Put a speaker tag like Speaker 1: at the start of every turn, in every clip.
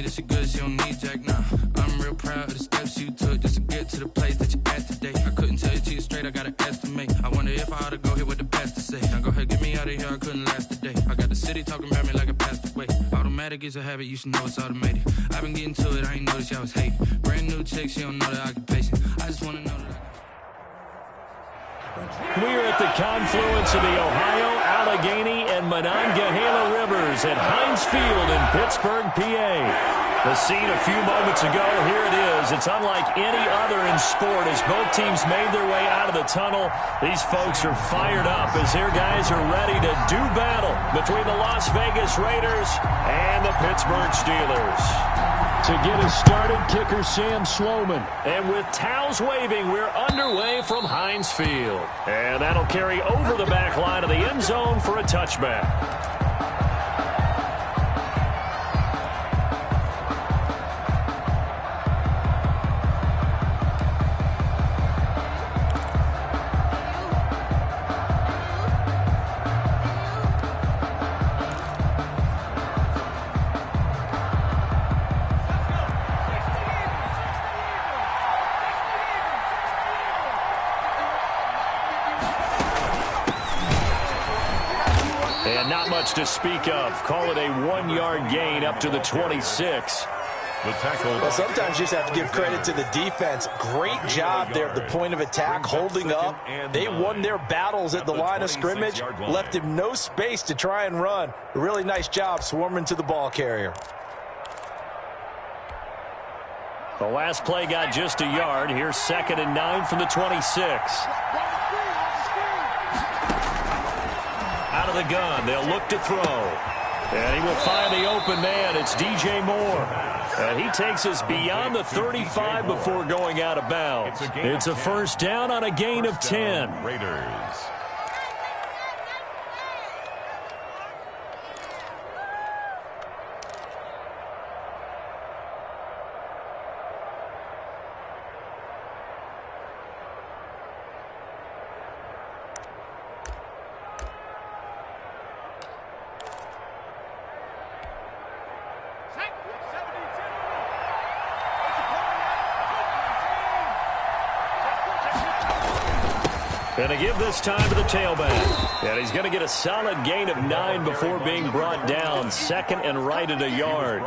Speaker 1: me that she good, she don't need Jack now. I'm real proud of the steps you took just to get to the place that you at today. I couldn't tell you to you straight, I gotta estimate. I wonder if I ought to go here with the best to say. Now go ahead, get me out of here, I couldn't last a day. I got the city talking about me like I passed away. Automatic is a habit, you should know it's automated. I've been getting to it, I ain't noticed y'all was hating. Brand new chick, she don't know the occupation. I just wanna know that
Speaker 2: We are at the confluence of the Ohio, Allegheny, and Monongahela Rivers at Heinz Field in Pittsburgh, PA. The scene a few moments ago, here it is. It's unlike any other in sport as both teams made their way out of the tunnel. These folks are fired up as their guys are ready to do battle between the Las Vegas Raiders and the Pittsburgh Steelers. To get us started, kicker Sam Sloman. And with towels waving, we're underway from Heinz Field. And that'll carry over the back line of the end zone for a touchback. To speak of. Call it a 1-yard gain up to the 26.
Speaker 3: The tackle.
Speaker 4: Well, sometimes you just have to give credit to the defense. Great job there at the point of attack, holding up. They won their battles at the line of scrimmage, left him no space to try and run. A really nice job swarming to the ball carrier.
Speaker 2: The last play got just a yard. Here's 2nd and 9 from the 26. Out of the gun, they'll look to throw. And he will find the open man. It's DJ Moore. And he takes us beyond the 35 before going out of bounds. It's a first down on a gain of 10.
Speaker 3: Raiders.
Speaker 2: And to give this time to the tailback. And he's going to get a solid gain of 9 before being brought down. 2nd and right at a yard.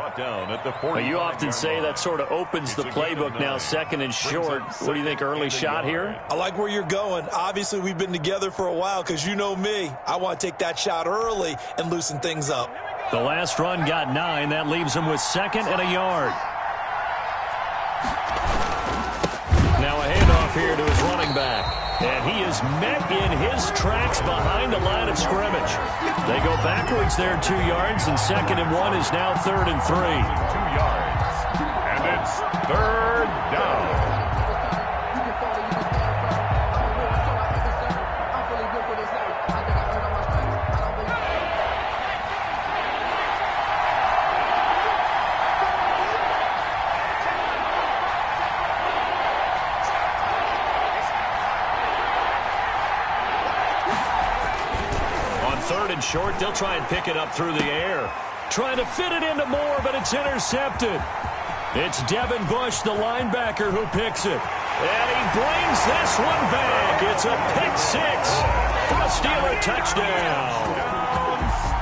Speaker 2: Well, you often say that sort of opens the playbook now, 2nd and short. What do you think, early shot here?
Speaker 4: I like where you're going. Obviously, we've been together for a while because you know me. I want to take that shot early and loosen things up.
Speaker 2: The last run got 9. That leaves him with 2nd and a yard. Now a handoff here to his running back. And he is met in his tracks behind the line of scrimmage. They go backwards there 2 yards, and 2nd and 1 is now 3rd and 3.
Speaker 3: 2 yards. And it's 3rd down.
Speaker 2: Short, they'll try and pick it up through the air. Trying to fit it into Moore, but it's intercepted. It's Devin Bush, the linebacker, who picks it. And he brings this one back. It's a pick 6 for a Steeler touchdown.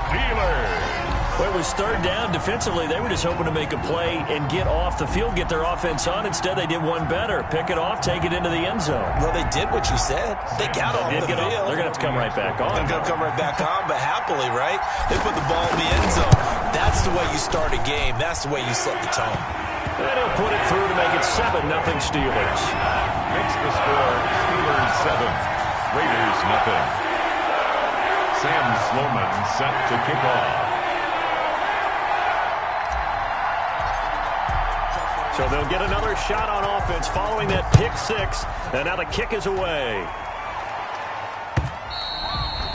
Speaker 3: Steelers.
Speaker 2: Well, it was 3rd down. Defensively, they were just hoping to make a play and get off the field, get their offense on. Instead, they did one better. Pick it off, take it into the end zone.
Speaker 4: Well, they did what you said. They got off the field.
Speaker 2: They're going to have to come right back on.
Speaker 4: They're going to come right back on, but happily, right? They put the ball in the end zone. That's the way you start a game. That's the way you set the tone.
Speaker 2: And he'll put it through to make it 7-0 Steelers.
Speaker 3: Makes the score Steelers 7, Raiders 0. Sam Sloman set to kick off.
Speaker 2: So they'll get another shot on offense following that pick 6. And now the kick is away.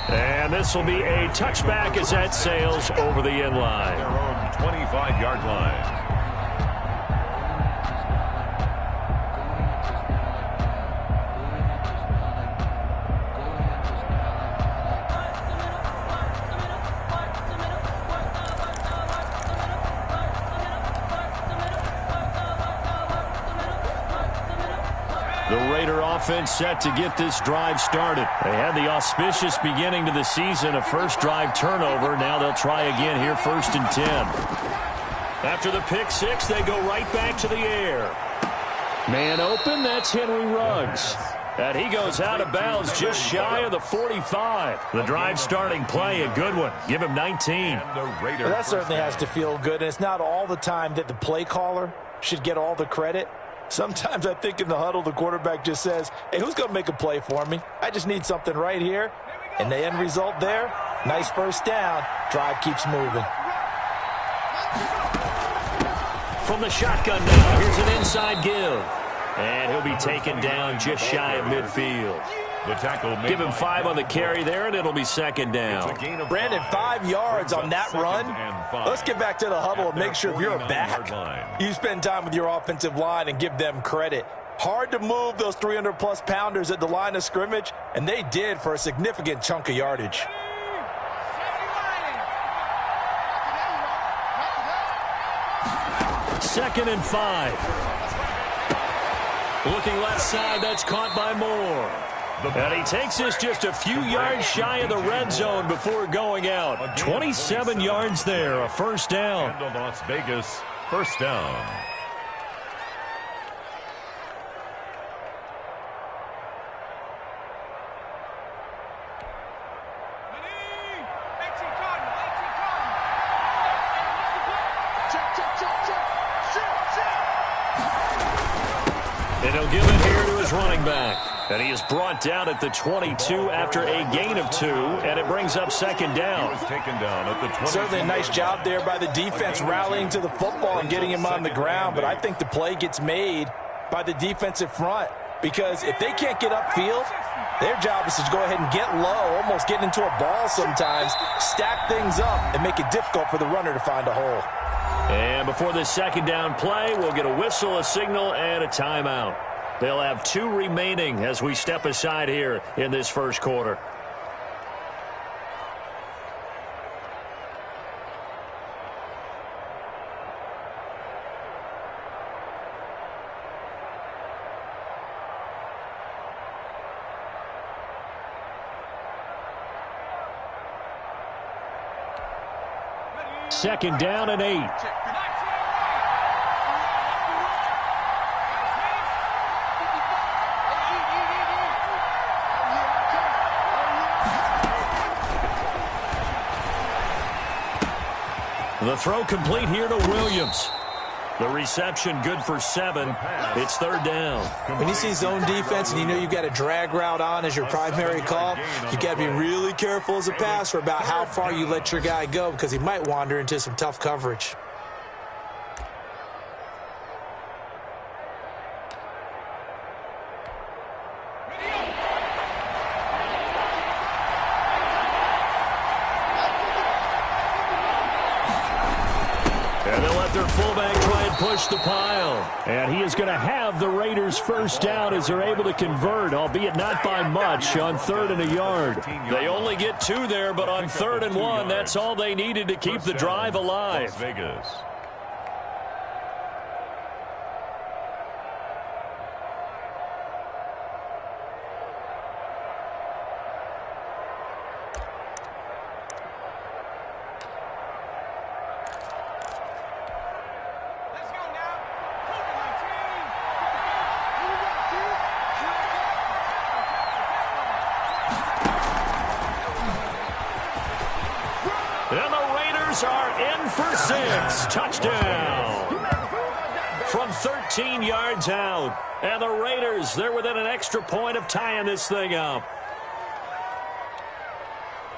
Speaker 2: And this will be a touchback as that sails over the end line.
Speaker 3: Their own 25-yard line.
Speaker 2: The Raider offense set to get this drive started. They had the auspicious beginning to the season, a first drive turnover. Now they'll try again here, 1st and 10. After the pick six, they go right back to the air. Man open, that's Henry Ruggs. And he goes out of bounds just shy of the 45. The drive starting play, a good one. Give him 19.
Speaker 4: Well, that certainly has to feel good, and it's not all the time that the play caller should get all the credit. Sometimes I think in the huddle, the quarterback just says, hey, who's going to make a play for me? I just need something right here. And the end result there, nice first down. Drive keeps moving.
Speaker 2: From the shotgun now, here's an inside give. And he'll be taken down just shy of midfield.
Speaker 3: The tackle
Speaker 2: Give him 5 on the carry there, and it'll be 2nd down.
Speaker 4: Brandon, 5 yards on that run. Let's get back to the huddle and make sure if you're a back, you spend time with your offensive line and give them credit. Hard to move those 300-plus pounders at the line of scrimmage, and they did for a significant chunk of yardage.
Speaker 2: Second and 5. Looking left side, that's caught by Moore. And he takes this just a few yards shy of the red zone before going out. 27 yards there, a first down.
Speaker 3: And the Las Vegas first down.
Speaker 2: And he'll give it here to his running back. And he is brought down at the 22 after a gain of 2, and it brings up 2nd down.
Speaker 3: Taken down at the 22.
Speaker 4: Certainly a nice job there by the defense rallying to the football and getting him on the ground, but I think the play gets made by the defensive front because if they can't get upfield, their job is to go ahead and get low, almost get into a ball sometimes, stack things up, and make it difficult for the runner to find a hole.
Speaker 2: And before this 2nd down play, we'll get a whistle, a signal, and a timeout. They'll have 2 remaining as we step aside here in this first quarter. Second down and 8. The throw complete here to Williams. The reception good for 7. It's 3rd down.
Speaker 4: When you see zone defense and you know you've got a drag route on as your primary call, you've got to be really careful as a passer about how far you let your guy go because he might wander into some tough coverage.
Speaker 2: And they'll let their fullback try and push the pile. And he is going to have the Raiders first down as they're able to convert, albeit not by much, on 3rd and a yard. They only get 2 there, but on 3rd and 1, that's all they needed to keep the drive alive.
Speaker 3: Las Vegas.
Speaker 2: And the Raiders are in for 6. Touchdown. From 13 yards out. And the Raiders, they're within an extra point of tying this thing up.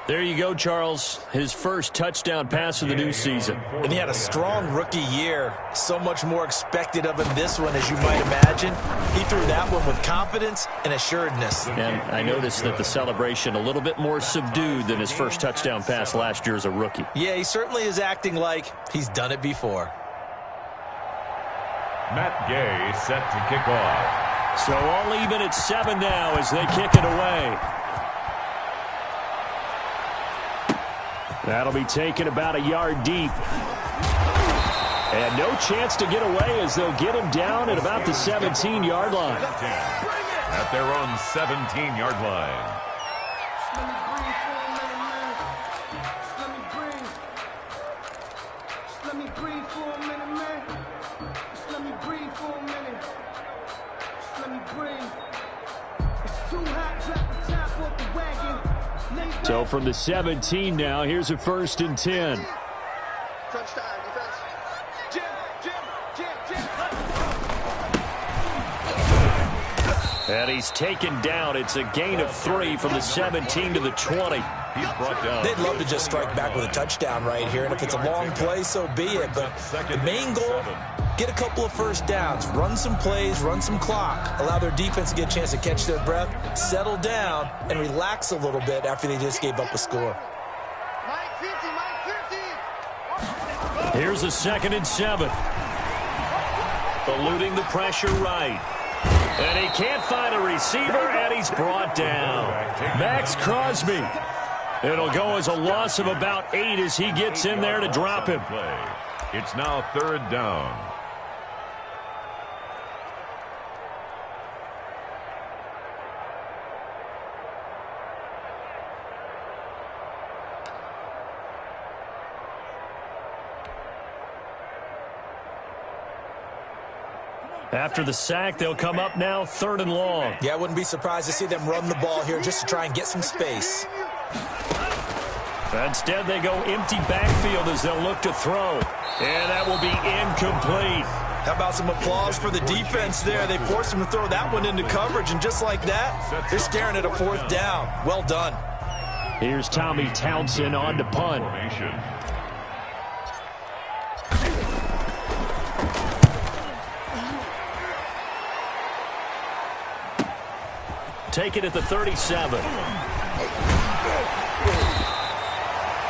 Speaker 2: There you go, Charles. His first touchdown pass of the new season.
Speaker 4: And he had a strong rookie year. So much more expected of him this one, as you might imagine. He threw that one with confidence and assuredness.
Speaker 2: And I noticed that the celebration a little bit more subdued than his first touchdown pass last year as a rookie.
Speaker 4: Yeah, he certainly is acting like he's done it before.
Speaker 3: Matt Gay set to kick off.
Speaker 2: So all even at 7 now as they kick it away. That'll be taken about a yard deep. And no chance to get away as they'll get him down at about the 17-yard line.
Speaker 3: at their own 17-yard line.
Speaker 2: So from the 17 now, here's a 1st and 10. And he's taken down. It's a gain of 3 from the 17 to the 20.
Speaker 3: He's brought down.
Speaker 4: They'd love to just strike back with a touchdown right here, and if it's a long play, so be it. But the main goal, get a couple of first downs, run some plays, run some clock, allow their defense to get a chance to catch their breath, settle down, and relax a little bit after they just gave up a score.
Speaker 2: Here's a 2nd and 7. Eluding the pressure right. And he can't find a receiver, and he's brought down. Max Crosby. It'll go as a loss of about 8 as he gets in there to drop him.
Speaker 3: It's now 3rd down.
Speaker 2: After the sack, they'll come up now 3rd and long.
Speaker 4: Yeah, I wouldn't be surprised to see them run the ball here just to try and get some space.
Speaker 2: Instead, they go empty backfield as they'll look to throw. And that will be incomplete.
Speaker 4: How about some applause for the defense there? They forced him to throw that one into coverage, and just like that, they're staring at a 4th down. Well done.
Speaker 2: Here's Tommy Townsend on to punt. Take it at the 37.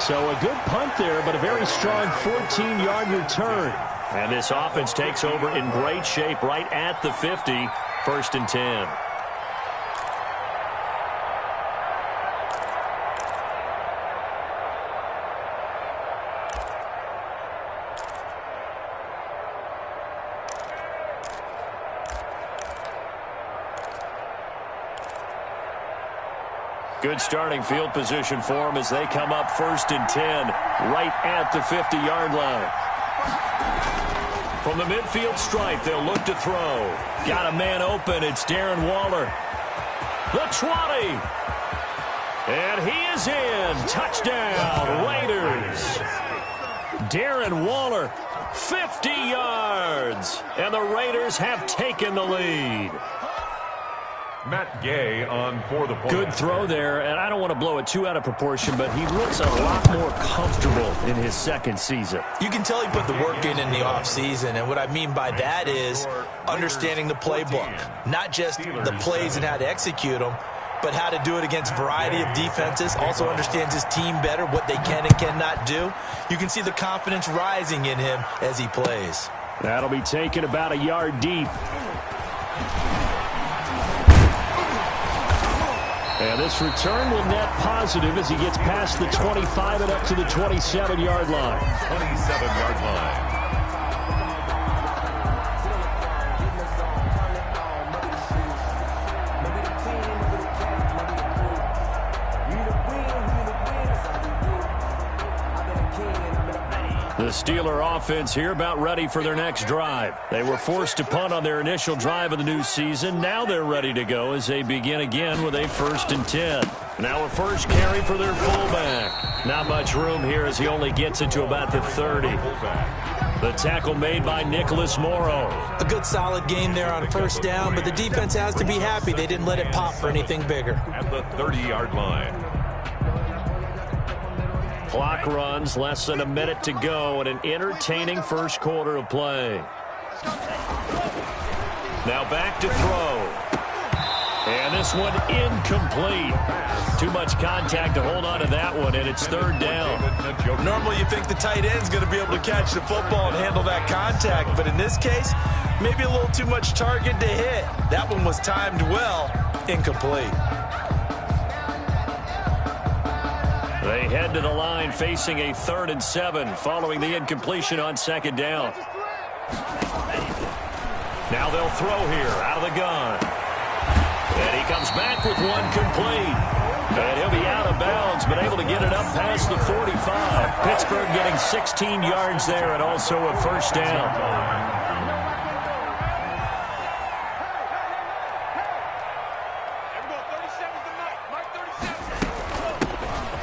Speaker 2: So a good punt there, but a very strong 14-yard return. And this offense takes over in great shape right at the 50. 1st and 10. Good starting field position for them as they come up 1st and 10 right at the 50-yard line. From the midfield stripe, they'll look to throw. Got a man open. It's Darren Waller. The 20. And he is in. Touchdown, Raiders. Darren Waller, 50 yards. And the Raiders have taken the lead.
Speaker 3: Matt Gay on for the point.
Speaker 2: Good throw there, and I don't want to blow it too out of proportion, but he looks a lot more comfortable in his 2nd season.
Speaker 4: You can tell he put the work in the offseason, and what I mean by that is understanding the playbook. Not just the plays and how to execute them, but how to do it against a variety of defenses. Also understands his team better, what they can and cannot do. You can see the confidence rising in him as he plays.
Speaker 2: That'll be taken about a yard deep. And this return will net positive as he gets past the 25 and up to the 27-yard line.
Speaker 3: 27-yard line.
Speaker 2: The Steeler offense here about ready for their next drive. They were forced to punt on their initial drive of the new season. Now they're ready to go as they begin again with a 1st and 10. Now a first carry for their fullback. Not much room here as he only gets it to about the 30. The tackle made by Nicholas Morrow.
Speaker 4: A good solid game there on 1st down, but the defense has to be happy they didn't let it pop for anything bigger.
Speaker 3: At the 30-yard line.
Speaker 2: Clock runs, less than a minute to go, and an entertaining 1st quarter of play. Now back to throw. And this one incomplete. Too much contact to hold on to that one, and it's 3rd down.
Speaker 4: Normally you think the tight end's going to be able to catch the football and handle that contact, but in this case, maybe a little too much target to hit. That one was timed well, incomplete.
Speaker 2: They head to the line facing a 3rd and 7 following the incompletion on 2nd down. Now they'll throw here out of the gun. And he comes back with one complete. And he'll be out of bounds, but able to get it up past the 45. Pittsburgh getting 16 yards there and also a first down.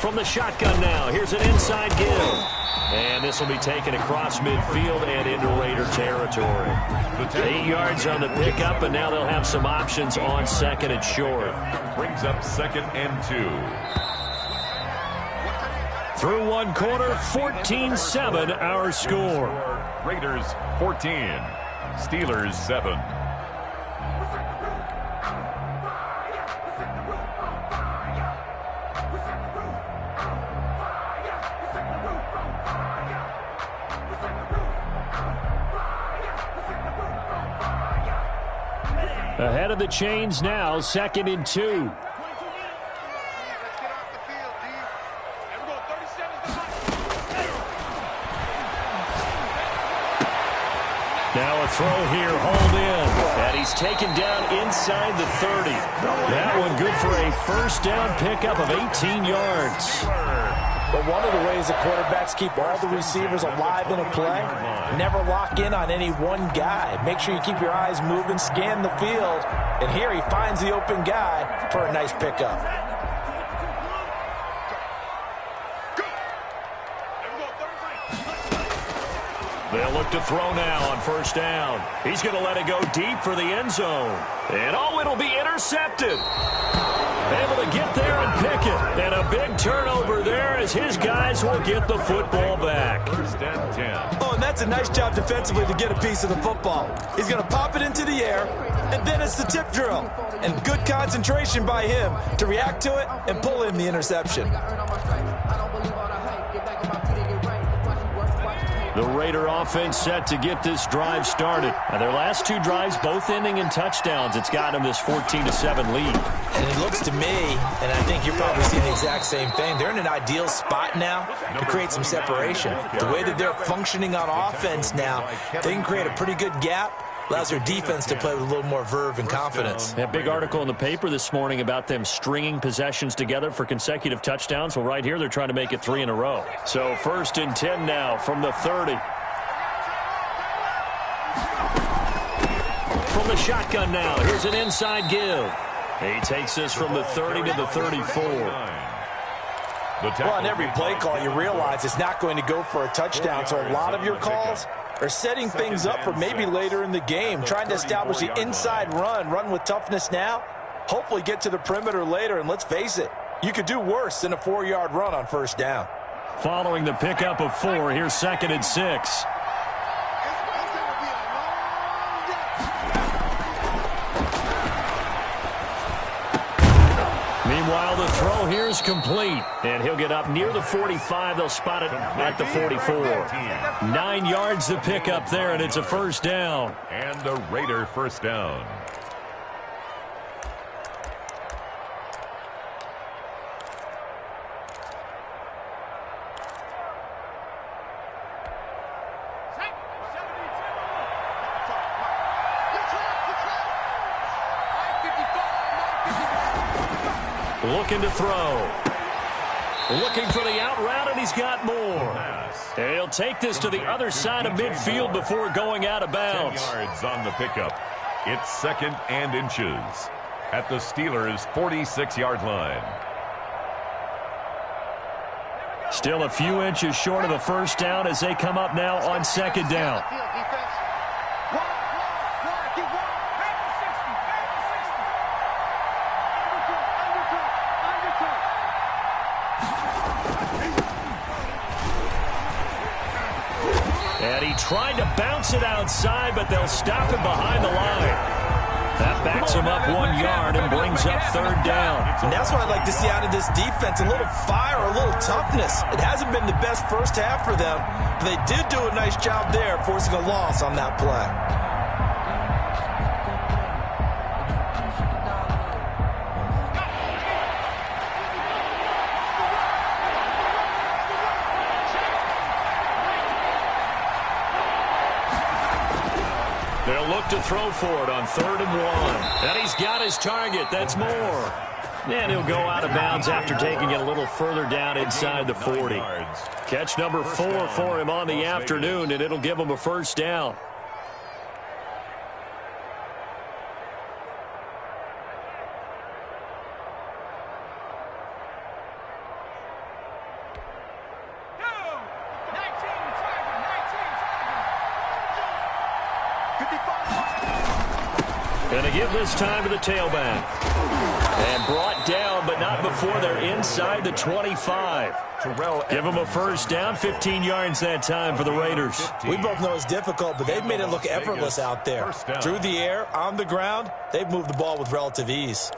Speaker 2: From the shotgun now, here's an inside give. And this will be taken across midfield and into Raider territory. 8 yards on the pickup, and now they'll have some options on second and short.
Speaker 3: Brings up 2nd and 2.
Speaker 2: Through one quarter, 14-7 our score.
Speaker 3: Raiders 14, Steelers 7.
Speaker 2: Ahead of the chains now, 2nd and 2. Now a throw here, hold in. And he's taken down inside the 30. That one good for a first down pickup of 18 yards.
Speaker 4: But one of the ways that quarterbacks keep all the receivers alive in a play, never lock in on any one guy. Make sure you keep your eyes moving, scan the field. And here he finds the open guy for a nice pickup.
Speaker 2: They'll look to throw now on first down. He's going to let it go deep for the end zone. And oh, it'll be intercepted. Able to get there and pick it. And a big turnover there as his guys will get the football back.
Speaker 3: 1st and 10.
Speaker 4: Oh, and that's a nice job defensively to get a piece of the football. He's going to pop it into the air, and then it's the tip drill. And good concentration by him to react to it and pull in the interception.
Speaker 2: The Raider offense set to get this drive started. Now their last 2 drives both ending in touchdowns. It's got them this 14-7 lead.
Speaker 4: And it looks to me, and I think you're probably seeing the exact same thing, they're in an ideal spot now to create some separation. The way that they're functioning on offense now, they can create a pretty good gap. Allows their defense to play with a little more verve and confidence.
Speaker 2: A big article in the paper this morning about them stringing possessions together for consecutive touchdowns. Well, right here, they're trying to make it 3 in a row. So 1st and 10 now from the 30. From the shotgun now, here's an inside give. He takes this from the 30 to the 34.
Speaker 4: Well, on every play call, you realize it's not going to go for a touchdown, so a lot of your calls are setting things up for maybe later in the game, trying to establish the inside run with toughness now, hopefully get to the perimeter later, and let's face it, you could do worse than a 4-yard run on first down.
Speaker 2: Following the pickup of 4, here's 2nd and 6. Meanwhile, the throw here is complete, and he'll get up near the 45. They'll spot it at the 44. 9 yards to pick up there, and it's a first down.
Speaker 3: And the Raider first down.
Speaker 2: Looking to throw. Looking for the out route, and he's got more. And he'll take this to the other side of midfield before going out of bounds.
Speaker 3: 10 yards on the pickup. It's 2nd and inches at the Steelers' 46-yard line.
Speaker 2: Still a few inches short of a first down as they come up now on 2nd down. And he tried to bounce it outside, but they'll stop him behind the line. That backs him up 1 yard and brings up 3rd down.
Speaker 4: And that's what I'd like to see out of this defense, a little fire, a little toughness. It hasn't been the best first half for them, but they did do a nice job there forcing a loss on that play.
Speaker 2: They'll look to throw for it on 3rd and 1. And he's got his target. That's more. And he'll go out of bounds after taking it a little further down inside the 40. Catch number 4 for him on the afternoon, and it'll give him a first down. Going to give this time to the tailback. And brought down, but not before they're inside the 25. Give them a first down, 15 yards that time for the Raiders.
Speaker 4: We both know it's difficult, but they've made it look effortless out there. Through the air, on the ground, they've moved the ball with relative ease.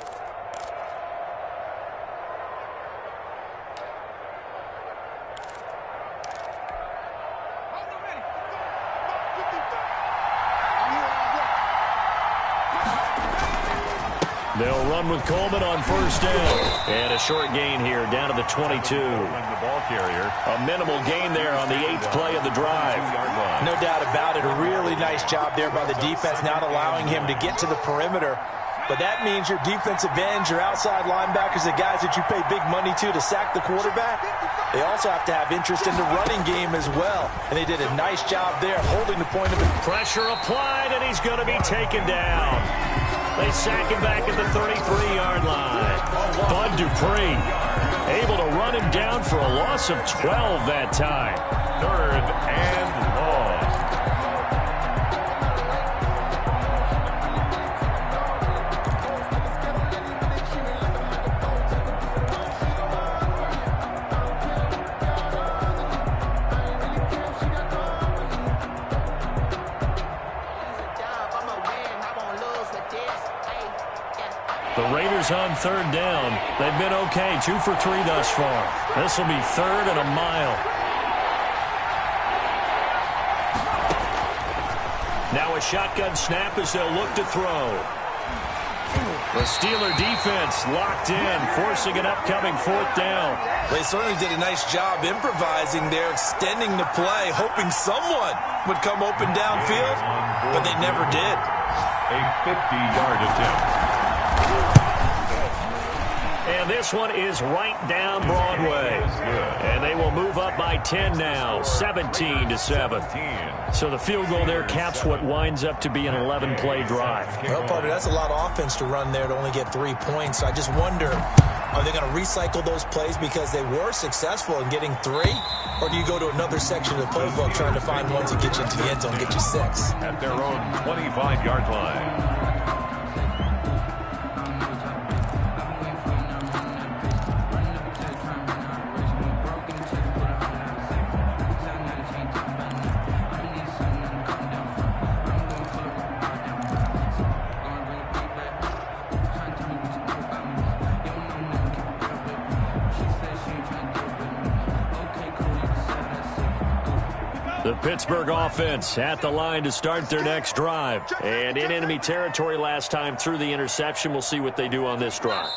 Speaker 2: They'll run with Coleman on first down. And a short gain here down to the 22.
Speaker 3: The ball carrier.
Speaker 2: A minimal gain there on the 8th play of the drive.
Speaker 4: No doubt about it. A really nice job there by the defense, not allowing him to get to the perimeter. But that means your defensive ends, your outside linebackers, the guys that you pay big money to sack the quarterback, they also have to have interest in the running game as well. And they did a nice job there holding the point of it.
Speaker 2: Pressure applied, and he's going to be taken down. They sack him back at the 33-yard line. Bud Dupree able to run him down for a loss of 12 that time.
Speaker 3: 3rd and long.
Speaker 2: The Raiders on 3rd down. They've been okay, 2 for 3 thus far. This will be 3rd and a mile. Now a shotgun snap as they'll look to throw. The Steeler defense locked in, forcing an upcoming 4th down.
Speaker 4: They certainly did a nice job improvising there, extending the play, hoping someone would come open downfield, but they never did.
Speaker 3: A 50-yard attempt.
Speaker 2: And this one is right down Broadway. And they will move up by 10 now, 17-7. So the field goal there caps what winds up to be an 11-play drive.
Speaker 4: Well, partner, that's a lot of offense to run there to only get 3 points. I just wonder, are they going to recycle those plays because they were successful in getting 3? Or do you go to another section of the playbook trying to find ones that get you into the end zone and get you 6?
Speaker 3: At their own 25-yard line.
Speaker 2: The Pittsburgh offense at the line to start their next drive. And in enemy territory last time through the interception. We'll see what they do on this drive.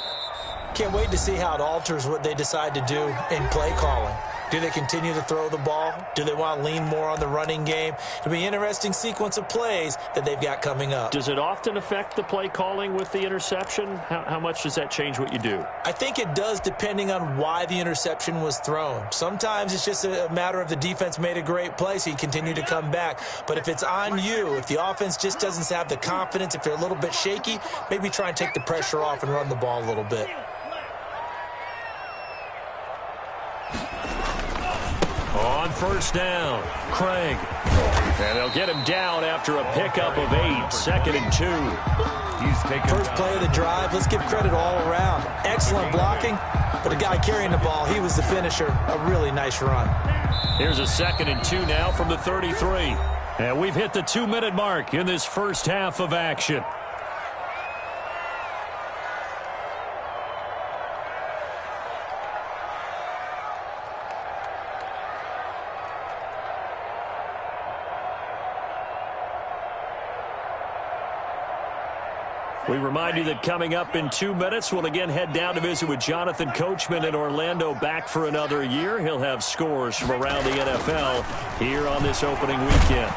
Speaker 4: Can't wait to see how it alters what they decide to do in play calling. Do they continue to throw the ball? Do they want to lean more on the running game? It'll be an interesting sequence of plays that they've got coming up.
Speaker 2: Does it often affect the play calling with the interception? How much does that change what you do?
Speaker 4: I think it does, depending on why the interception was thrown. Sometimes it's just a matter of the defense made a great play, so you continue to come back. But if it's on you, if the offense just doesn't have the confidence, if they're a little bit shaky, maybe try and take the pressure off and run the ball a little bit.
Speaker 2: On first down, Craig. And they'll get him down after a pickup of 8, 2nd and 2.
Speaker 3: He's taken
Speaker 4: First play of the drive. Let's give credit all around. Excellent blocking, but the guy carrying the ball, he was the finisher. A really nice run.
Speaker 2: Here's a 2nd and 2 now from the 33. And we've hit the 2-minute mark in this first half of action. We remind you that coming up in 2 minutes, we'll again head down to visit with Jonathan Coachman in Orlando, back for another year. He'll have scores from around the NFL here on this opening weekend.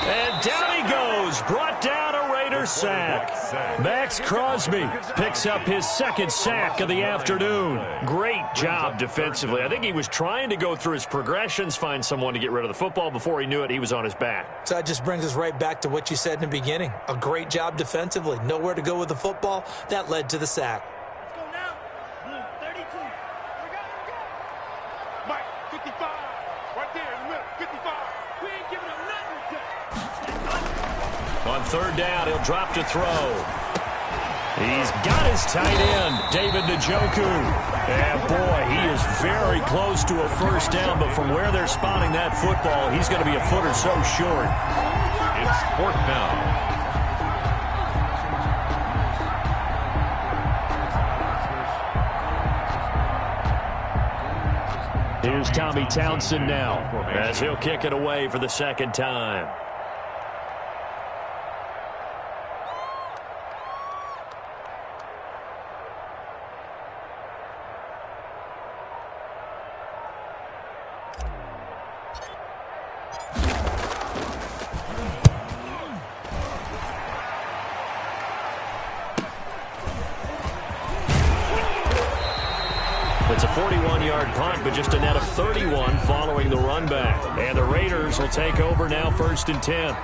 Speaker 2: And down he goes, first sack. Max Crosby picks up his second sack of the afternoon. Great job defensively. I think he was trying to go through his progressions, find someone to get rid of the football. Before he knew it, he was on his back.
Speaker 4: So that just brings us right back to what you said in the beginning. A great job defensively. Nowhere to go with the football. That led to the sack.
Speaker 5: Let's go now. Blue, 32. Here we go. Mike, 55. Right there in the middle, 55. We ain't giving him nothing.
Speaker 2: On third down, he'll drop to throw. He's got his tight end, David Njoku. And boy, he is very close to a first down, but from where they're spotting that football, he's going to be a foot or so short.
Speaker 3: It's fourth down.
Speaker 2: Here's Tommy Townsend now, as he'll kick it away for the second time. It's a 41-yard punt, but just a net of 31 following the run back. And the Raiders will take over now, 1st and 10.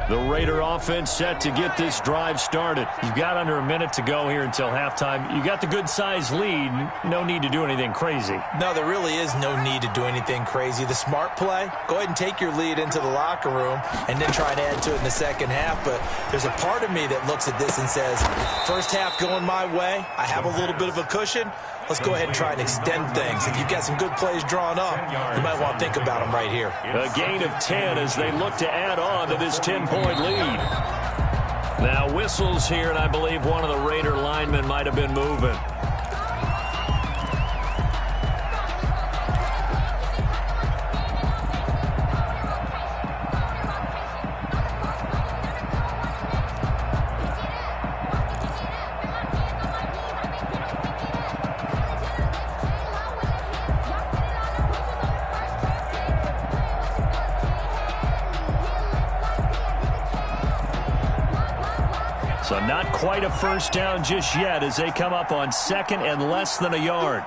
Speaker 2: The Raider offense set to get this drive started. You've got under a minute to go here until halftime. You got the good-sized lead. No need to do anything crazy.
Speaker 4: No, there really is no need to do anything crazy. The smart play, go ahead and take your lead into the locker room and then try to add to it in the second half. But there's a part of me that looks at this and says, first half going my way, I have a little bit of a cushion. Let's go ahead and try and extend things. If you've got some good plays drawn up, you might want to think about them right here.
Speaker 2: A gain of 10 as they look to add on to this 10-point lead. Now whistles here, and I believe one of the Raider linemen might have been moving. So not quite a first down just yet as they come up on second and less than a yard.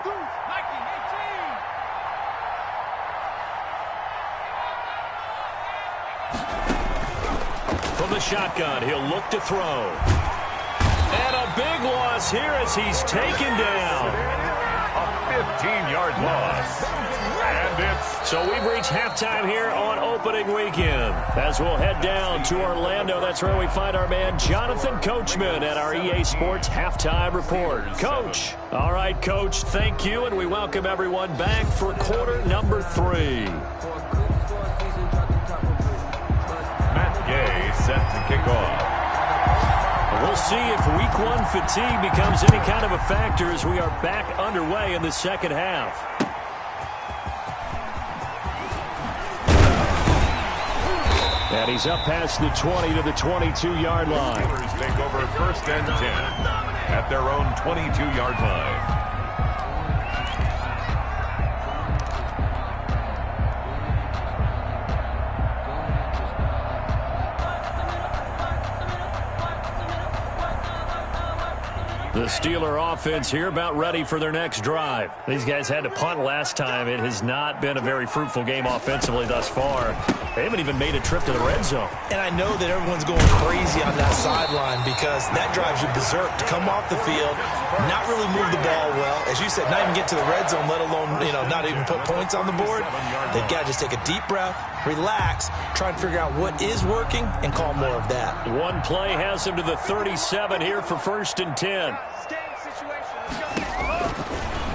Speaker 2: From the shotgun, he'll look to throw. And a big loss here as he's taken down.
Speaker 3: A 15-yard loss. And it's...
Speaker 2: So we've reached halftime here on opening weekend. As we'll head down to Orlando, that's where we find our man Jonathan Coachman at our EA Sports Halftime Report. Coach. All right, Coach, thank you, and we welcome everyone back for quarter number 3.
Speaker 3: Matt Gay set to kick off.
Speaker 2: We'll see if week 1 fatigue becomes any kind of a factor as we are back underway in the second half. And he's up past the 20 to the 22-yard line.
Speaker 3: The Steelers take over 1st and 10 at their own 22-yard line.
Speaker 2: The Steeler offense here about ready for their next drive. These guys had to punt last time. It has not been a very fruitful game offensively thus far. They haven't even made a trip to the red zone.
Speaker 4: And I know that everyone's going crazy on that sideline because that drives you berserk to come off the field, not really move the ball well. As you said, not even get to the red zone, let alone, not even put points on the board. They've got to just take a deep breath, relax, try and figure out what is working, and call more of that.
Speaker 2: One play has them to the 37 here for 1st and 10.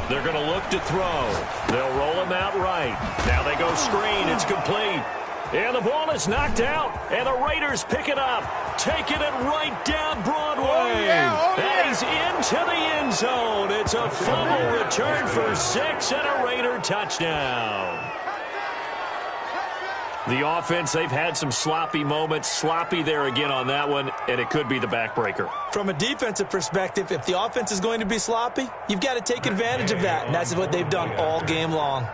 Speaker 2: They're going to look to throw. They'll roll him out right. Now they go screen. It's complete. And the ball is knocked out. And the Raiders pick it up. Taking it right down Broadway. And he's into the end zone. It's a fumble return for 6 and a Raider touchdown. The offense, they've had some sloppy moments. Sloppy there again on that one, and it could be the backbreaker.
Speaker 4: From a defensive perspective, if the offense is going to be sloppy, you've got to take advantage of that, and that's what they've done all game long.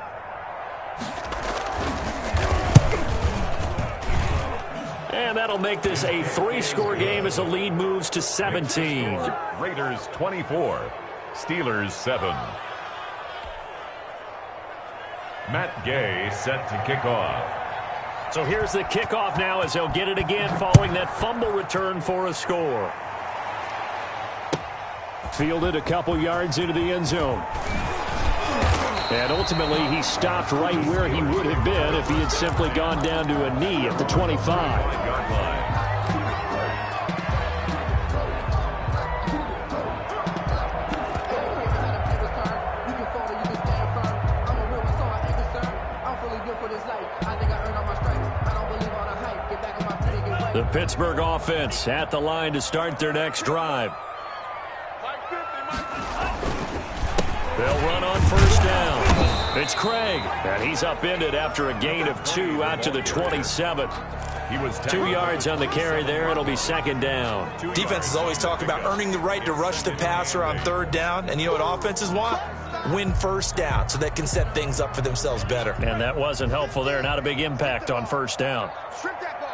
Speaker 2: And that'll make this a 3-score game as the lead moves to 17.
Speaker 3: Raiders 24, Steelers 7. Matt Gay set to kick off.
Speaker 2: So here's the kickoff now as they'll get it again following that fumble return for a score. Fielded a couple yards into the end zone. And ultimately, he stopped right where he would have been if he had simply gone down to a knee at the 25. The Pittsburgh offense at the line to start their next drive. They'll run on first down. It's Craig, and he's upended after a gain of 2 out to the 27. He was 2 yards on the carry there. It'll be second down.
Speaker 4: Defenses always talk about earning the right to rush the passer on third down, and you know what offenses want? Win first down so they can set things up for themselves better.
Speaker 2: And that wasn't helpful there. Not a big impact on first down.
Speaker 5: Strip that ball.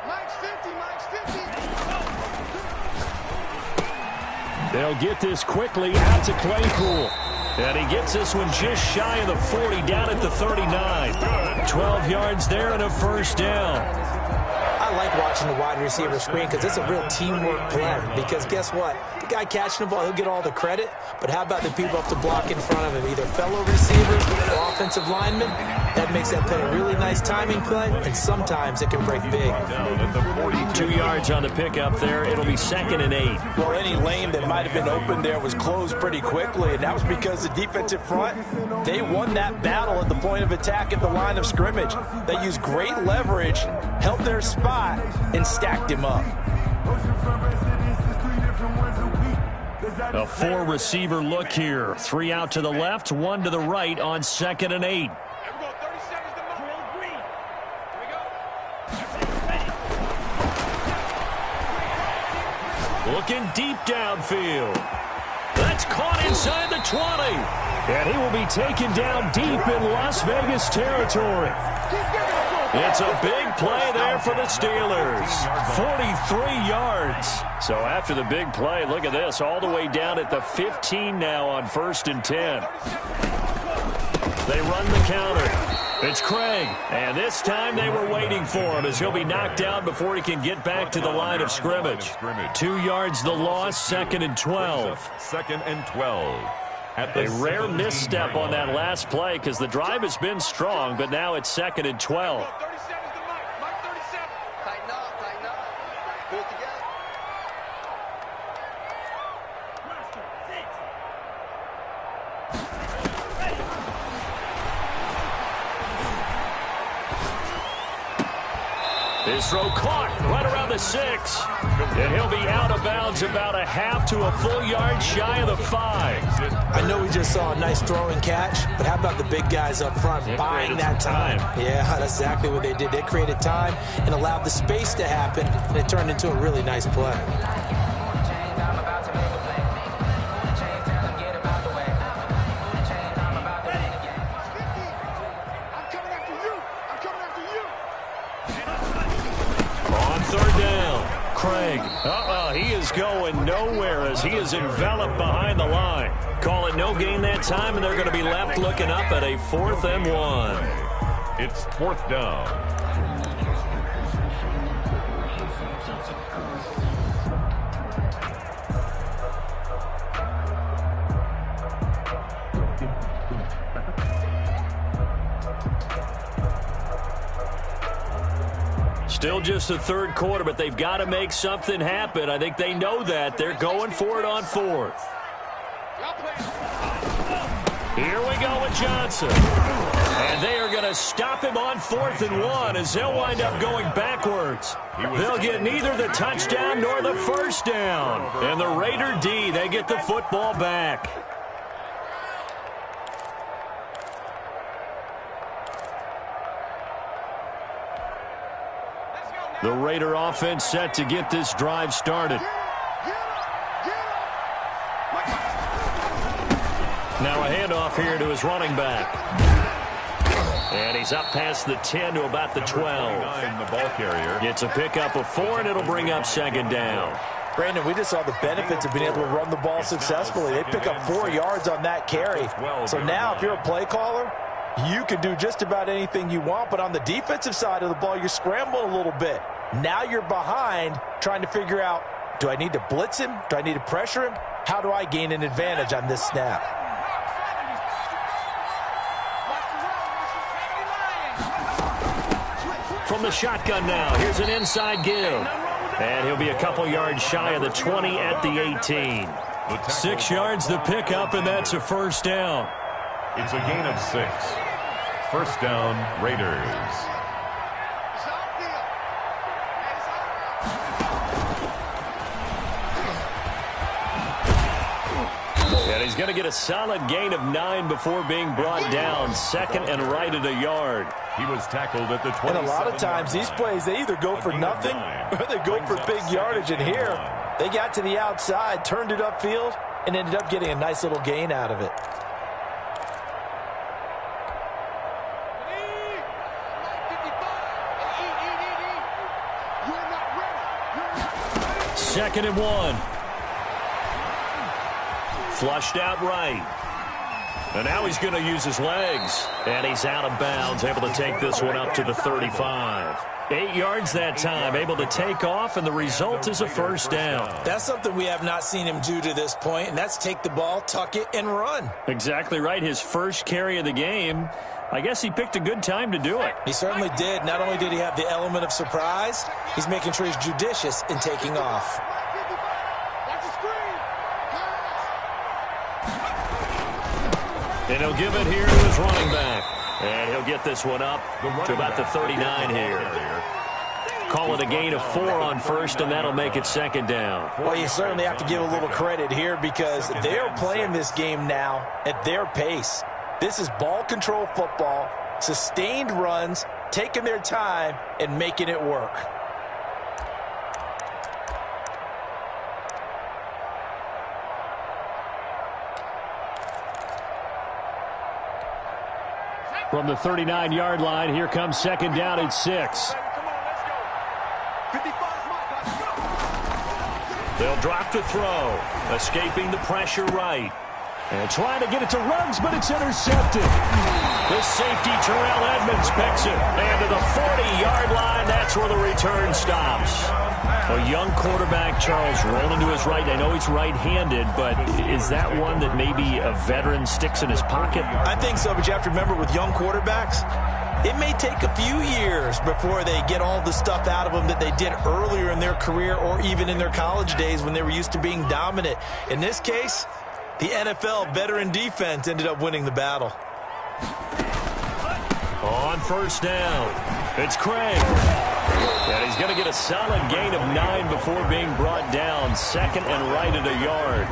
Speaker 5: Mike's 50, Mike's 50.
Speaker 2: They'll get this quickly out to Claypool. And he gets this one just shy of the 40, down at the 39. 12 yards there and a first down.
Speaker 4: I like watching the wide receiver screen because it's a real teamwork play. Because guess what? The guy catching the ball, he'll get all the credit. But how about the people up to block in front of him? Either fellow receivers or offensive linemen. That makes that play a really nice timing play, and sometimes it can break big.
Speaker 2: 2 yards on the pickup there. It'll be second and 8.
Speaker 4: Well, any lane that might have been open there was closed pretty quickly, and that was because the defensive front, they won that battle at the point of attack at the line of scrimmage. They used great leverage, held their spot, and stacked him up.
Speaker 2: A 4-receiver look here. 3 out to the left, 1 to the right on second and 8. Looking deep downfield. That's caught inside the 20. And he will be taken down deep in Las Vegas territory. It's a big play there for the Steelers. 43 yards. So after the big play, look at this. All the way down at the 15 now on first and 10. They run the counter. It's Craig. And this time they were waiting for him as he'll be knocked down before he can get back to the line of scrimmage. 2 yards the loss, second and 12.
Speaker 3: Second and 12.
Speaker 2: A rare misstep on that last play because the drive has been strong, but now it's second and 12.
Speaker 5: Tighten up, tighten up. Pull it together.
Speaker 2: His throw caught right around the 6. And he'll be out of bounds about a half to a full yard shy of the 5.
Speaker 4: I know we just saw a nice throw and catch, but how about the big guys up front buying that time? Yeah, that's exactly what they did. They created time and allowed the space to happen, and it turned into a really nice play.
Speaker 2: Craig, he is going nowhere as he is enveloped behind the line. Call it no gain that time, and they're going to be left looking up at a 4th and 1.
Speaker 3: It's 4th down.
Speaker 2: Still just the third quarter, but they've got to make something happen. I think they know that. They're going for it on 4th. Here we go with Johnson. And they are going to stop him on 4th and 1 as they'll wind up going backwards. They'll get neither the touchdown nor the first down. And the Raider D, they get the football back. The Raider offense set to get this drive started. Now a handoff here to his running back. And he's up past the 10 to about the 12.
Speaker 3: The ball carrier.
Speaker 2: It's a pickup of 4, and it'll bring up second down.
Speaker 4: Brandon, we just saw the benefits of being able to run the ball successfully. They pick up 4 yards on that carry. So now if you're a play caller, you can do just about anything you want. But on the defensive side of the ball, you're scrambling a little bit. Now you're behind trying to figure out, do I need to blitz him? Do I need to pressure him? How do I gain an advantage on this snap?
Speaker 2: From the shotgun now, here's an inside give. And he'll be a couple yards shy of the 20 at the 18. 6 yards the pickup, and that's a first down.
Speaker 3: It's a gain of 6. First down, Raiders.
Speaker 2: And he's going to get a solid gain of 9 before being brought down. Second and right at a yard.
Speaker 3: He was tackled at the 20.
Speaker 4: And a lot of times these plays, they either go for nothing or they go for big yardage. And here, they got to the outside, turned it upfield, and ended up getting a nice little gain out of it.
Speaker 2: Second and 1. Flushed out right. And now he's going to use his legs. And he's out of bounds, able to take this one up to the 35. 8 yards that time, able to take off, and the result is a first down.
Speaker 4: That's something we have not seen him do to this point, and that's take the ball, tuck it, and run.
Speaker 2: Exactly right. His first carry of the game. I guess he picked a good time to do it.
Speaker 4: He certainly did. Not only did he have the element of surprise, he's making sure he's judicious in taking off.
Speaker 2: And he'll give it here to his running back. And he'll get this one up to about the 39 here. Call it a gain of 4 on first, and that'll make it second down.
Speaker 4: Well, you certainly have to give a little credit here because they're playing this game now at their pace. This is ball control football, sustained runs, taking their time, and making it work.
Speaker 2: From the 39-yard line, here comes second down at 6. They'll drop to throw, escaping the pressure right. And trying to get it to Ruggs, but it's intercepted. The safety, Terrell Edmonds, picks it. And to the 40-yard line, that's where the return stops. A young quarterback, Charles, rolling to his right. I know he's right-handed, but is that one that maybe a veteran sticks in his pocket?
Speaker 4: I think so, but you have to remember with young quarterbacks, it may take a few years before they get all the stuff out of them that they did earlier in their career or even in their college days when they were used to being dominant. In this case, the NFL veteran defense ended up winning the battle.
Speaker 2: On first down, it's Craig. And he's going to get a solid gain of 9 before being brought down. Second and right at a yard.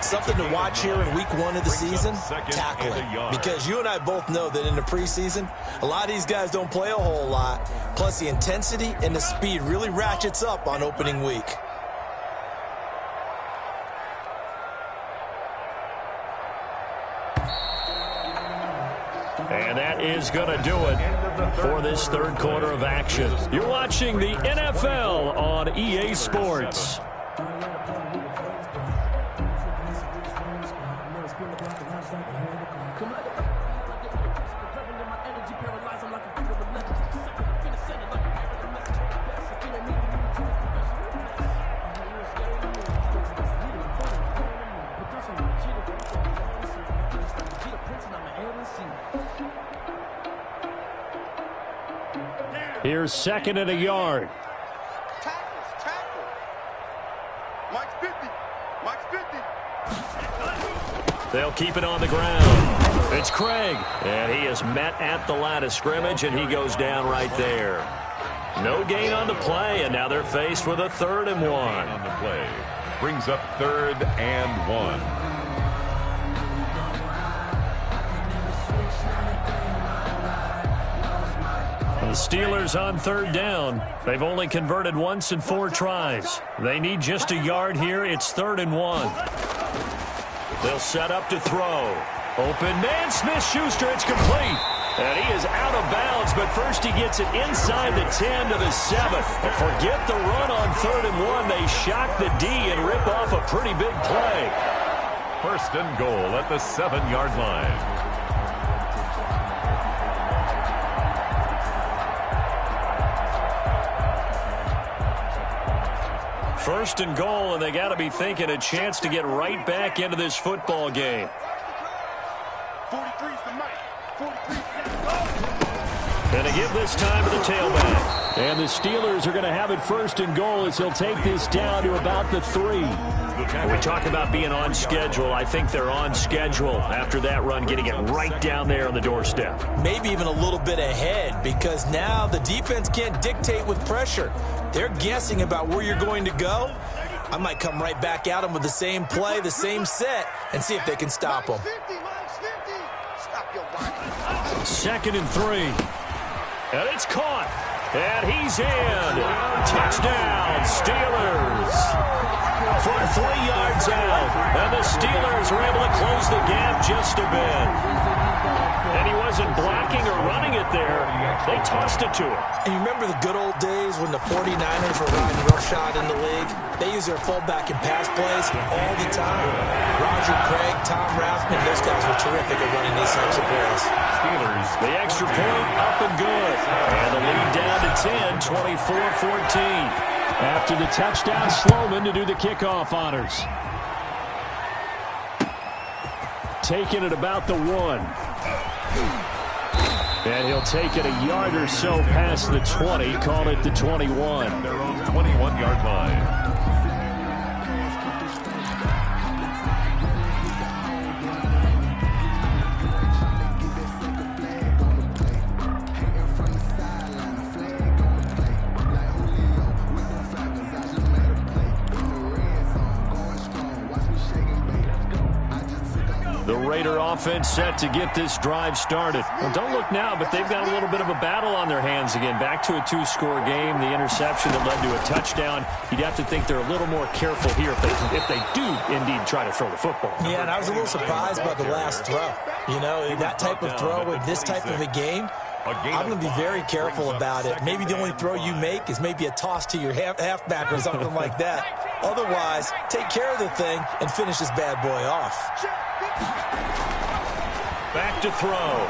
Speaker 4: Something to watch here in week 1 of the season, tackling. Because you and I both know that in the preseason, a lot of these guys don't play a whole lot. Plus the intensity and the speed really ratchets up on opening week.
Speaker 2: And that is going to do it for this third quarter of action. You're watching the NFL on EA Sports. Here's second and a yard.
Speaker 5: Tackle. Mike's 50. Mike's 50.
Speaker 2: They'll keep it on the ground. It's Craig. And he is met at the line of scrimmage, and he goes down right there. No gain on the play, and now they're faced with a 3rd and 1.
Speaker 3: On the play. Brings up 3rd and 1.
Speaker 2: The Steelers on third down. They've only converted once in 4 tries. They need just a yard here. It's 3rd and 1. They'll set up to throw. Open man, Smith-Schuster. It's complete. And he is out of bounds, but first he gets it inside the 10 to the 7. Forget the run on 3rd and 1. They shock the D and rip off a pretty big play.
Speaker 3: 1st and goal at the 7-yard line.
Speaker 2: 1st and goal, and they got to be thinking a chance to get right back into this football game.
Speaker 5: 43's the mic. 43's
Speaker 2: And to give this time to the tailback. And the Steelers are going to have it 1st and goal as he'll take this down to about the 3. We talk about being on schedule. I think they're on schedule after that run, getting it right down there on the doorstep.
Speaker 4: Maybe even a little bit ahead, because now the defense can't dictate with pressure. They're guessing about where you're going to go. I might come right back at them with the same play, the same set, and see if they can stop them.
Speaker 2: 2nd and 3. And it's caught. And he's in. Touchdown, Steelers. From 3 yards out. And the Steelers are able to close the gap just a bit. And he wasn't blocking or running it there. They tossed it to him.
Speaker 4: And you remember the good old days when the 49ers were riding roughshod in the league? They use their fullback in pass plays all the time. Roger Craig, Tom Rathman, those guys were terrific at running these types of plays.
Speaker 2: Steelers, the extra point up and good. And the lead down to 10, 24-14. After the touchdown, Sloman to do the kickoff honors. Taking it about the 1. And he'll take it a yard or so past the 20, call it the 21.
Speaker 3: Their own 21-yard line.
Speaker 2: The Raider offense set to get this drive started. Well, don't look now, but they've got a little bit of a battle on their hands again. Back to a 2-score game. The interception that led to a touchdown. You'd have to think they're a little more careful here if they do indeed try to throw the football.
Speaker 4: Yeah, and I was a little surprised by the last throw. You know, that type of throw in this type of a game, I'm going to be very careful about it. Maybe the only throw you make is maybe a toss to your halfback or something like that. Otherwise, take care of the thing and finish this bad boy off.
Speaker 2: Back to throw.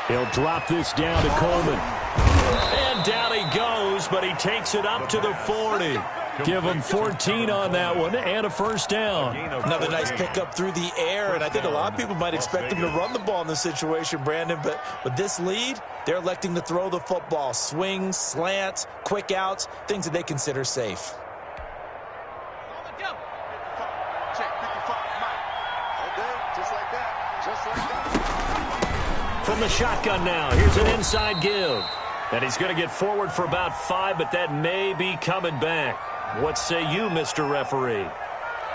Speaker 2: He'll drop this down to Coleman. And down he goes, but he takes it up to the 40. Give him 14 on that one and a 1st down.
Speaker 4: Another nice pickup through the air, and I think a lot of people might expect him to run the ball in this situation, Brandon, but with this lead, they're electing to throw the football. Swings, slants, quick outs, things that they consider safe.
Speaker 2: From the shotgun now, here's an inside give. And he's going to get forward for about 5, but that may be coming back. What say you, Mr. Referee?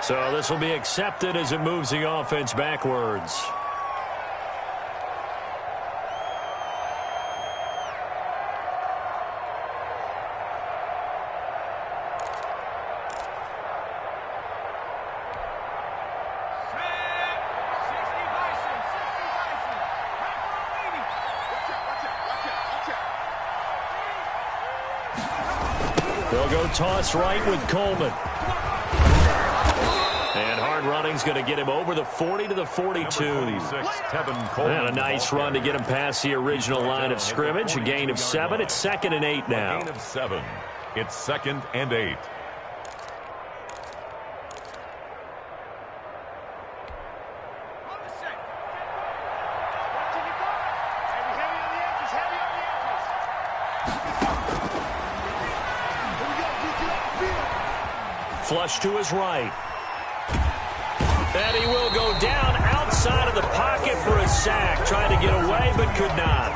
Speaker 2: So this will be accepted as it moves the offense backwards. They'll go toss right with Coleman. And hard running's going to get him over the 40 to the 42. And a nice run to get him past the original line of scrimmage. A gain of 7. It's 2nd and 8 now.
Speaker 3: A gain of 7. It's 2nd and 8.
Speaker 2: Flush to his right. And he will go down outside of the the pocket for a sack. Trying to get away, but could not.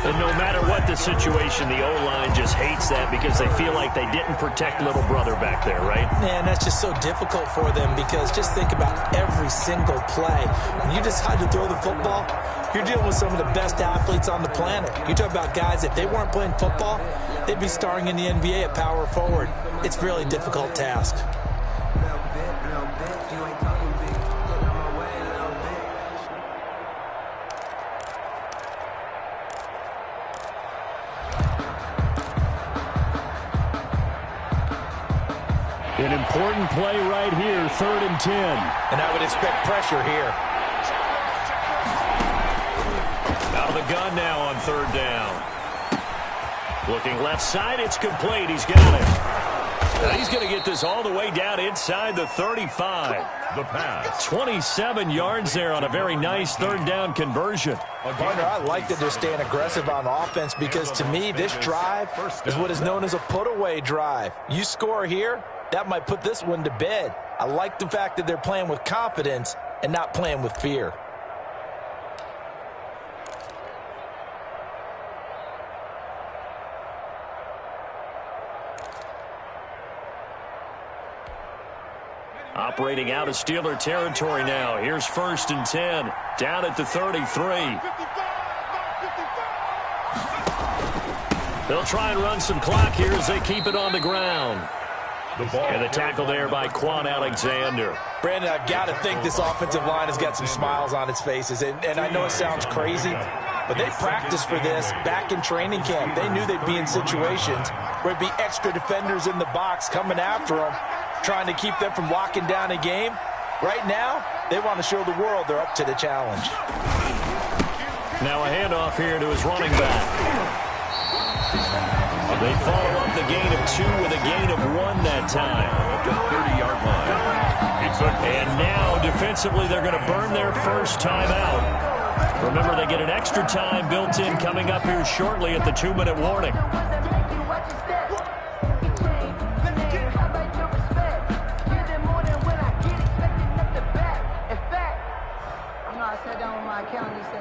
Speaker 2: And no matter what the situation, the O-line just hates that because they feel like they didn't protect little brother back there, right?
Speaker 4: Man, that's just so difficult for them because just think about every single play. When you decide to throw the football, you're dealing with some of the best athletes on the planet. You talk about guys, if they weren't playing football, they'd be starring in the NBA at power forward. It's a really difficult task.
Speaker 2: An important play right here, 3rd and 10.
Speaker 4: And I would expect pressure here.
Speaker 2: Out of the gun now on 3rd down. Looking left side, it's complete. He's got it. Now he's going to get this all the way down inside the 35.
Speaker 3: The pass.
Speaker 2: 27 yards there on a very nice 3rd down conversion.
Speaker 4: Partner, I like that they're staying aggressive on offense because to me, this drive is what is known as a put-away drive. You score here, that might put this one to bed. I like the fact that they're playing with confidence and not playing with fear.
Speaker 2: Operating out of Steeler territory now. Here's 1st and 10. Down at the 33. They'll try and run some clock here as they keep it on the ground. And the tackle there by Quan Alexander.
Speaker 4: Brandon, I've got to think this offensive line has got some smiles on its faces. And I know it sounds crazy, but they practiced for this back in training camp. They knew they'd be in situations where it'd be extra defenders in the box coming after them, trying to keep them from locking down a game. Right now, they want to show the world they're up to the challenge.
Speaker 2: Now a handoff here to his running back. They follow up the gain of 2 with a gain of 1 that time.
Speaker 3: At the 30-yard line.
Speaker 2: And now, defensively, they're going to burn their first time out. Remember, they get an extra time built in coming up here shortly at the 2-minute warning.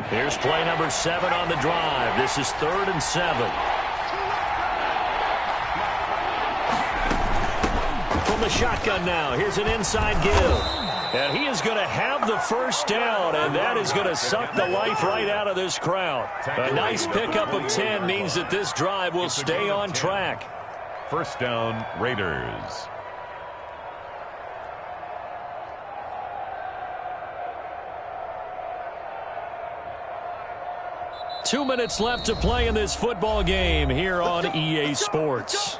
Speaker 2: Here's play number 7 on the drive. This is 3rd and 7. From the shotgun now, here's an inside give. And he is going to have the first down, and that is going to suck the life right out of this crowd. A nice pickup of 10 means that this drive will stay on track.
Speaker 3: 1st down, Raiders.
Speaker 2: Two minutes left to play in this football game here on EA Sports.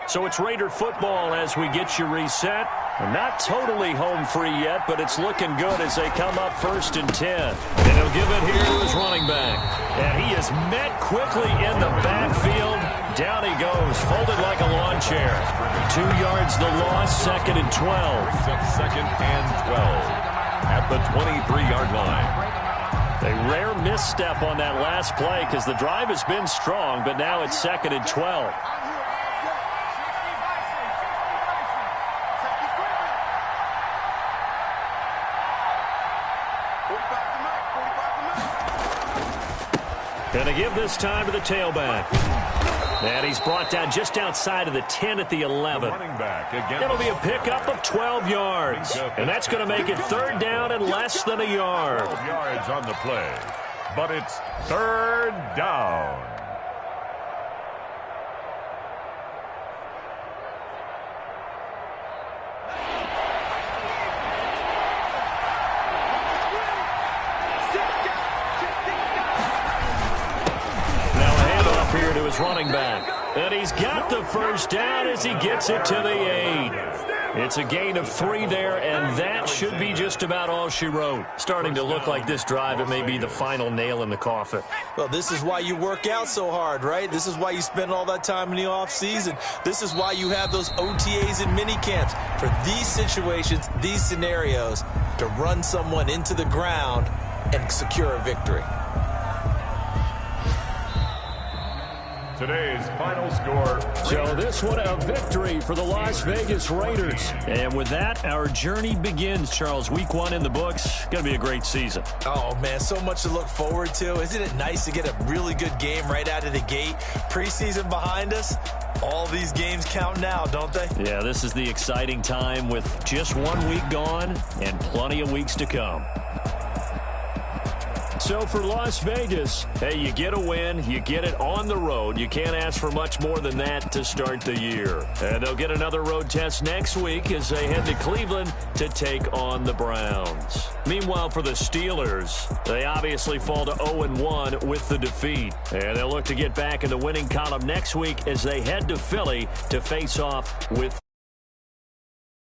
Speaker 2: So it's Raider football as we get you reset. We're not totally home free yet, but it's looking good as they come up 1st and 10. And he'll give it here to his running back. And he is met quickly in the backfield. Down he goes, folded like a lawn chair. 2 yards the loss, 2nd and 12.
Speaker 3: Brings up 2nd and 12 at the 23-yard line.
Speaker 2: A rare misstep on that last play because the drive has been strong, but now it's 2nd and 12. Going to give this time to the tailback. And he's brought down just outside of the 10 at the 11. It'll be a pickup of 12 yards. And that's going to make it 3rd down and less than a yard.
Speaker 3: 12 yards on the play. But it's 3rd down.
Speaker 2: Here to his running back. And he's got the first down as he gets it to the 8. It's a gain of 3 there, and that should be just about all she wrote. Starting to look like this drive, it may be the final nail in the coffin.
Speaker 4: Well, this is why you work out so hard, right? This is why you spend all that time in the offseason. This is why you have those OTAs and mini camps. For these situations, these scenarios, to run someone into the ground and secure a victory.
Speaker 3: Today's final score.
Speaker 2: So this one a victory for the Las Vegas Raiders. And with that, our journey begins, Charles. Week 1 in the books. Going to be a great season.
Speaker 4: Oh, man, so much to look forward to. Isn't it nice to get a really good game right out of the gate? Preseason behind us. All these games count now, don't they?
Speaker 2: Yeah, this is the exciting time with just 1 week gone and plenty of weeks to come. So for Las Vegas, hey, you get a win, you get it on the road. You can't ask for much more than that to start the year. And they'll get another road test next week as they head to Cleveland to take on the Browns. Meanwhile, for the Steelers, they obviously fall to 0-1 with the defeat. And they'll look to get back in the winning column next week as they head to Philly to face off with